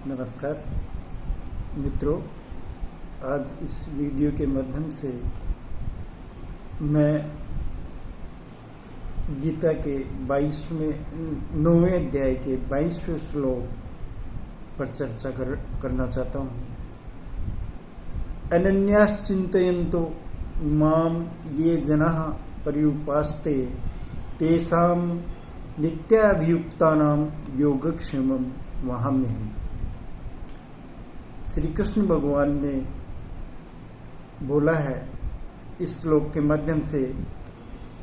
नमस्कार मित्रों, आज इस वीडियो के माध्यम से मैं गीता के 9वें अध्याय के 22वें श्लोक पर चर्चा करना चाहता हूँ। अनन्याश्चिन्तयन्तो माम ये जनाः पर्युपास्ते तेषां नित्याभियुक्तानां योगक्षेमं वहाम्यहम्। श्री कृष्ण भगवान ने बोला है इस श्लोक के माध्यम से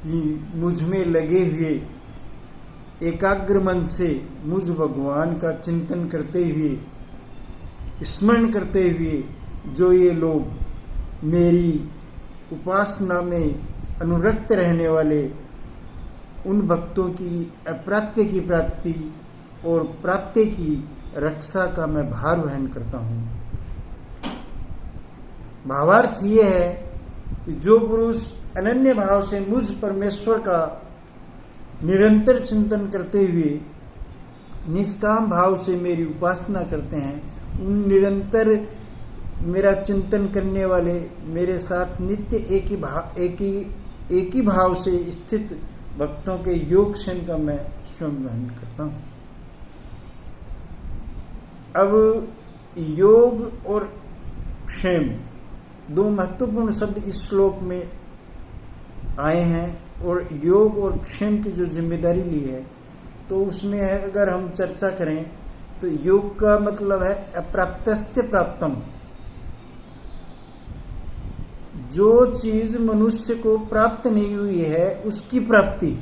कि मुझ में लगे हुए एकाग्र मन से मुझ भगवान का चिंतन करते हुए, स्मरण करते हुए जो ये लोग मेरी उपासना में अनुरक्त रहने वाले, उन भक्तों की अप्राप्य की प्राप्ति और प्राप्ति की रक्षा का मैं भार वहन करता हूँ। भावार्थ ये है कि जो पुरुष अनन्य भाव से मुझ परमेश्वर का निरंतर चिंतन करते हुए निष्काम भाव से मेरी उपासना करते हैं, उन निरंतर मेरा चिंतन करने वाले मेरे साथ नित्य एक ही भाव से स्थित भक्तों के योगक्षेम का मैं स्वयं वहन करता हूँ। अब योग और क्षेम दो महत्वपूर्ण शब्द इस श्लोक में आए हैं, और योग और क्षेम की जो जिम्मेदारी ली है तो उसमें है, अगर हम चर्चा करें तो योग का मतलब है अप्राप्तस्य प्राप्तम। जो चीज मनुष्य को प्राप्त नहीं हुई है उसकी प्राप्ति।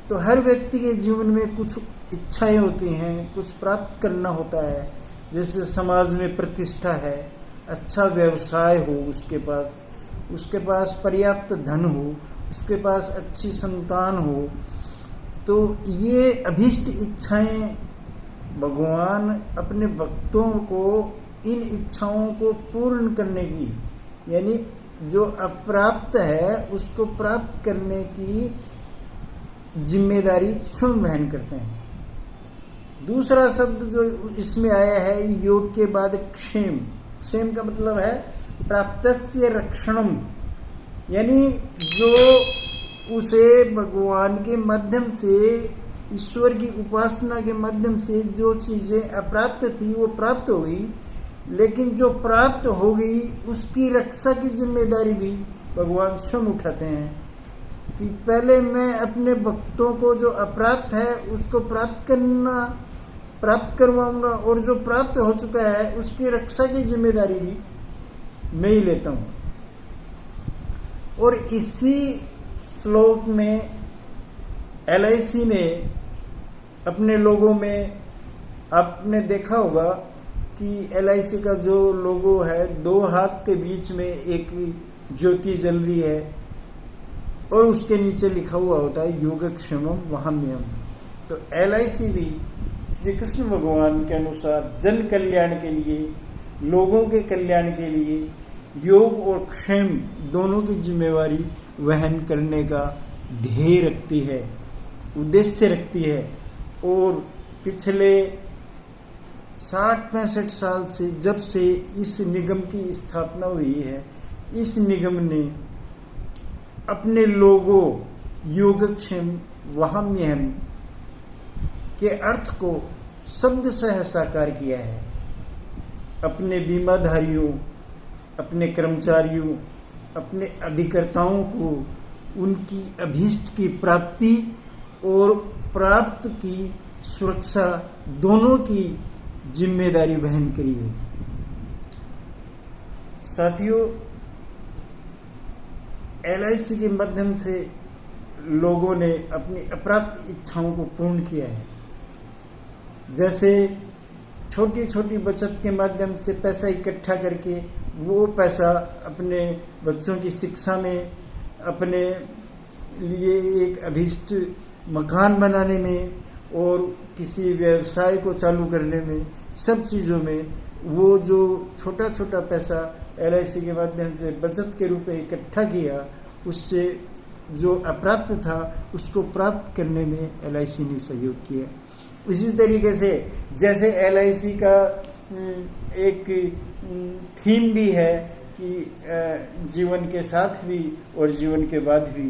तो हर व्यक्ति के जीवन में कुछ इच्छाएं होती हैं, कुछ प्राप्त करना होता है। जैसे समाज में प्रतिष्ठा है, अच्छा व्यवसाय हो, उसके पास पर्याप्त धन हो, उसके पास अच्छी संतान हो। तो ये अभीष्ट इच्छाएं भगवान अपने भक्तों को इन इच्छाओं को पूर्ण करने की, यानी जो अप्राप्त है उसको प्राप्त करने की जिम्मेदारी स्वयं वहन करते हैं। दूसरा शब्द जो इसमें आया है योग के बाद क्षेम। क्षेम का मतलब है प्राप्तस्य रक्षणम, यानी जो उसे भगवान के माध्यम से, ईश्वर की उपासना के माध्यम से जो चीजें अप्राप्त थी वो प्राप्त हो गई, लेकिन जो प्राप्त हो गई उसकी रक्षा की जिम्मेदारी भी भगवान स्वयं उठाते हैं कि पहले मैं अपने भक्तों को जो अप्राप्त है उसको प्राप्त करवाऊंगा, और जो प्राप्त हो चुका है उसकी रक्षा की जिम्मेदारी भी मैं ही लेता हूं। और इसी श्लोक में LIC ने अपने लोगों में, आपने देखा होगा कि LIC का जो लोगो है, दो हाथ के बीच में एक ज्योति जल रही है और उसके नीचे लिखा हुआ होता है योगक्षेमम वहाम्यहम्। तो LIC भी श्री कृष्ण भगवान के अनुसार जन कल्याण के लिए, लोगों के कल्याण के लिए योग और क्षेम दोनों की जिम्मेवारी वहन करने का ध्येय रखती है, उद्देश्य रखती है। और पिछले 60-65 साल से, जब से इस निगम की स्थापना हुई है, इस निगम ने अपने लोगों योगक्षेम वहाम्यहम् के अर्थ को शब्द से साकार किया है। अपने बीमाधारियों, अपने कर्मचारियों, अपने अभिकर्ताओं को उनकी अभीष्ट की प्राप्ति और प्राप्त की सुरक्षा दोनों की जिम्मेदारी वहन करी है। साथियों, LIC के माध्यम से लोगों ने अपनी अप्राप्त इच्छाओं को पूर्ण किया है। जैसे छोटी छोटी बचत के माध्यम से पैसा इकट्ठा करके वो पैसा अपने बच्चों की शिक्षा में, अपने लिए एक अभीष्ट मकान बनाने में और किसी व्यवसाय को चालू करने में, सब चीज़ों में वो जो छोटा छोटा पैसा LIC के माध्यम से बचत के रूप में इकट्ठा किया, उससे जो अप्राप्त था उसको प्राप्त करने में LIC ने सहयोग किया। उसी तरीके से जैसे LIC का एक थीम भी है कि जीवन के साथ भी और जीवन के बाद भी,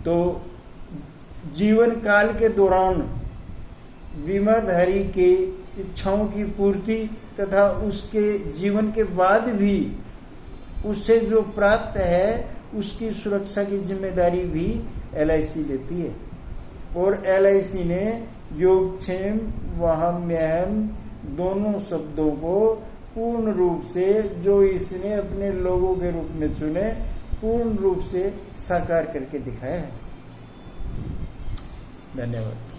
तो जीवन काल के दौरान बीमाधारी के इच्छाओं की पूर्ति तथा उसके जीवन के बाद भी उससे जो प्राप्त है उसकी सुरक्षा की जिम्मेदारी भी LIC लेती है। और LIC ने योगक्षेम वहाम्यहम दोनों शब्दों को पूर्ण रूप से, जो इसने अपने लोगों के रूप में चुने, पूर्ण रूप से साकार करके दिखाया है। धन्यवाद।